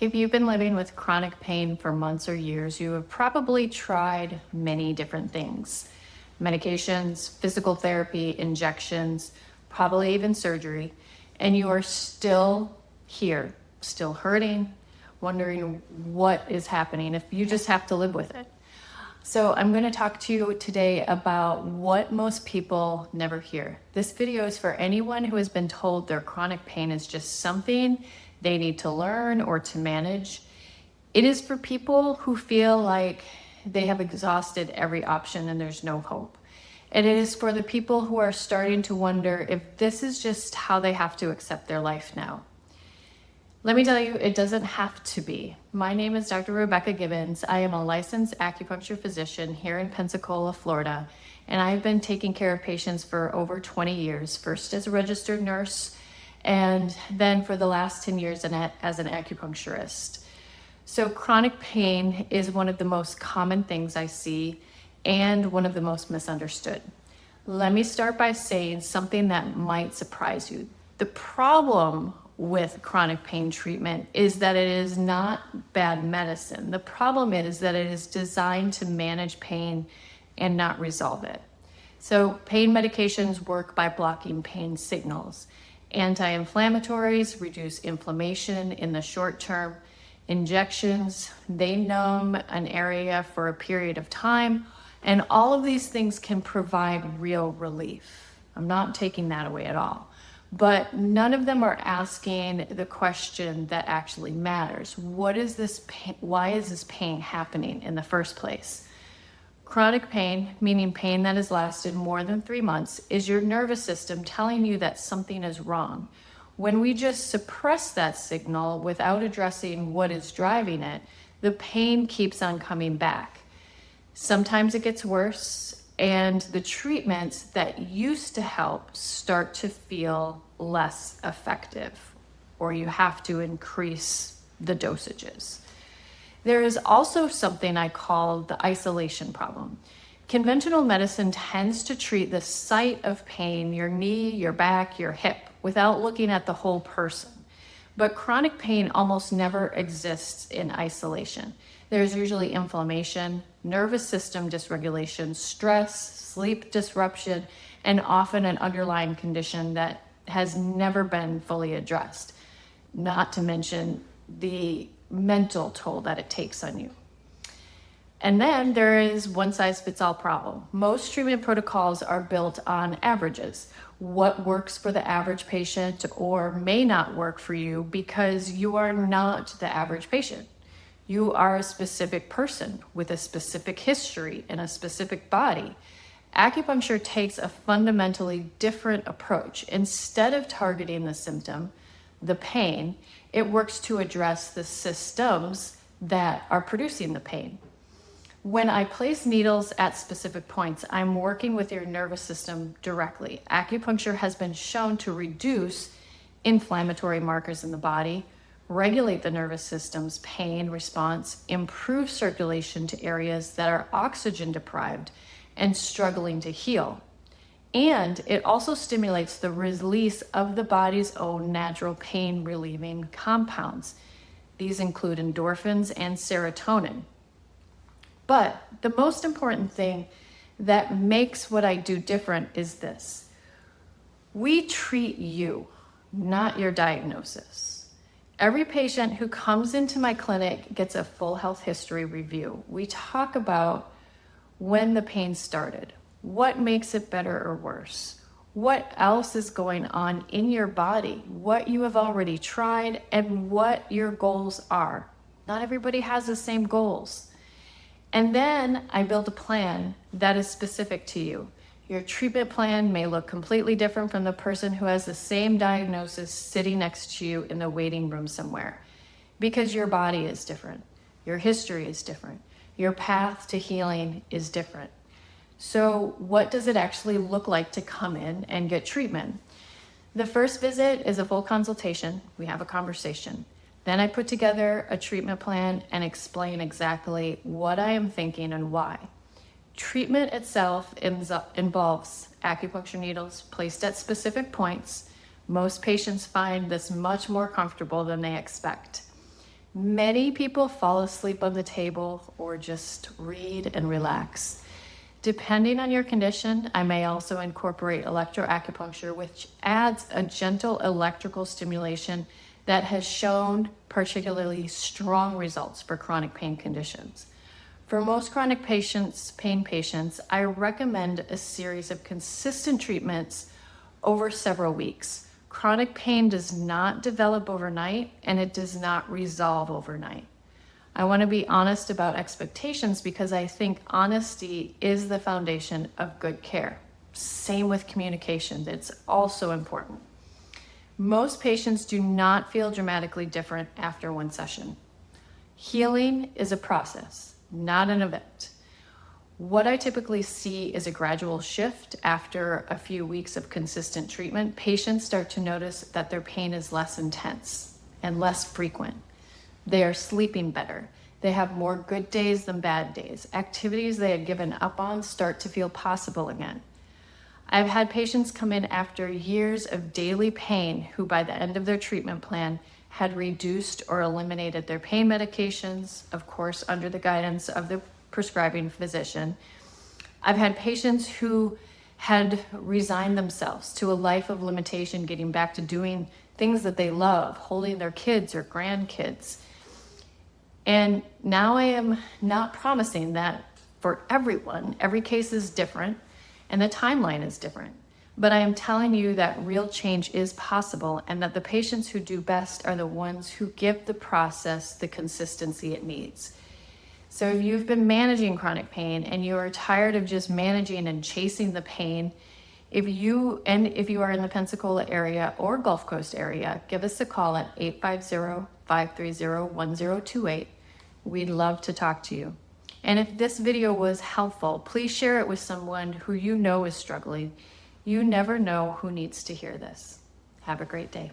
If you've been living with chronic pain for months or years, you have probably tried many different things. Medications, physical therapy, injections, probably even surgery, and you are still here, still hurting, wondering what is happening if you just have to live with it. So I'm going to talk to you today about what most people never hear. This video is for anyone who has been told their chronic pain is just something they need to learn or to manage. It is for people who feel like they have exhausted every option and there's no hope. And it is for the people who are starting to wonder if this is just how they have to accept their life now. Let me tell you, it doesn't have to be. My name is Dr. Rebecca Gibbons. I am a licensed acupuncture physician here in Pensacola, Florida, and I've been taking care of patients for over 20 years, first as a registered nurse, and then for the last 10 years as an acupuncturist. So chronic pain is one of the most common things I see and one of the most misunderstood. Let me start by saying something that might surprise you. The problem with chronic pain treatment is that it is not bad medicine. The problem is that it is designed to manage pain and not resolve it. So pain medications work by blocking pain signals. Anti-inflammatories reduce inflammation in the short term. Injections, they numb an area for a period of time, and all of these things can provide real relief. I'm not taking that away at all. But none of them are asking the question that actually matters. What is this pain? Why is this pain happening in the first place? Chronic pain, meaning pain that has lasted more than 3 months, is your nervous system telling you that something is wrong. When we just suppress that signal without addressing what is driving it, the pain keeps on coming back. Sometimes it gets worse, and the treatments that used to help start to feel less effective, or you have to increase the dosages. There is also something I call the isolation problem. Conventional medicine tends to treat the site of pain, your knee, your back, your hip, without looking at the whole person. But chronic pain almost never exists in isolation. There's usually inflammation, nervous system dysregulation, stress, sleep disruption, and often an underlying condition that has never been fully addressed, not to mention the mental toll that it takes on you. And then there is one-size-fits-all problem. Most treatment protocols are built on averages. What works for the average patient or may not work for you because you are not the average patient. You are a specific person with a specific history and a specific body. Acupuncture takes a fundamentally different approach. Instead of targeting the symptom, the pain, it works to address the systems that are producing the pain. When I place needles at specific points, I'm working with your nervous system directly. Acupuncture has been shown to reduce inflammatory markers in the body, regulate the nervous system's pain response, improve circulation to areas that are oxygen deprived and struggling to heal. And it also stimulates the release of the body's own natural pain relieving compounds. These include endorphins and serotonin. But the most important thing that makes what I do different is this. We treat you, not your diagnosis. Every patient who comes into my clinic gets a full health history review. We talk about when the pain started, what makes it better or worse, what else is going on in your body, what you have already tried, and what your goals are. Not everybody has the same goals. And then I build a plan that is specific to you. Your treatment plan may look completely different from the person who has the same diagnosis sitting next to you in the waiting room somewhere, because your body is different, your history is different, your path to healing is different. So what does it actually look like to come in and get treatment? The first visit is a full consultation. We have a conversation. Then I put together a treatment plan and explain exactly what I am thinking and why. Treatment itself involves acupuncture needles placed at specific points. Most patients find this much more comfortable than they expect. Many people fall asleep on the table or just read and relax. Depending on your condition, I may also incorporate electroacupuncture, which adds a gentle electrical stimulation that has shown particularly strong results for chronic pain conditions. For most chronic pain patients, I recommend a series of consistent treatments over several weeks. Chronic pain does not develop overnight, and it does not resolve overnight. I want to be honest about expectations because I think honesty is the foundation of good care. Same with communication, it's also important. Most patients do not feel dramatically different after one session. Healing is a process, not an event. What I typically see is a gradual shift after a few weeks of consistent treatment. Patients start to notice that their pain is less intense and less frequent. They are sleeping better. They have more good days than bad days. Activities they had given up on start to feel possible again. I've had patients come in after years of daily pain who by the end of their treatment plan had reduced or eliminated their pain medications, of course, under the guidance of the prescribing physician. I've had patients who had resigned themselves to a life of limitation, getting back to doing things that they love, holding their kids or grandkids. And now I am not promising that for everyone. Every case is different and the timeline is different. But I am telling you that real change is possible and that the patients who do best are the ones who give the process the consistency it needs. So if you've been managing chronic pain and you are tired of just managing and chasing the pain, if you are in the Pensacola area or Gulf Coast area, give us a call at 850-530-1028. We'd love to talk to you. And if this video was helpful, please share it with someone who you know is struggling. You never know who needs to hear this. Have a great day.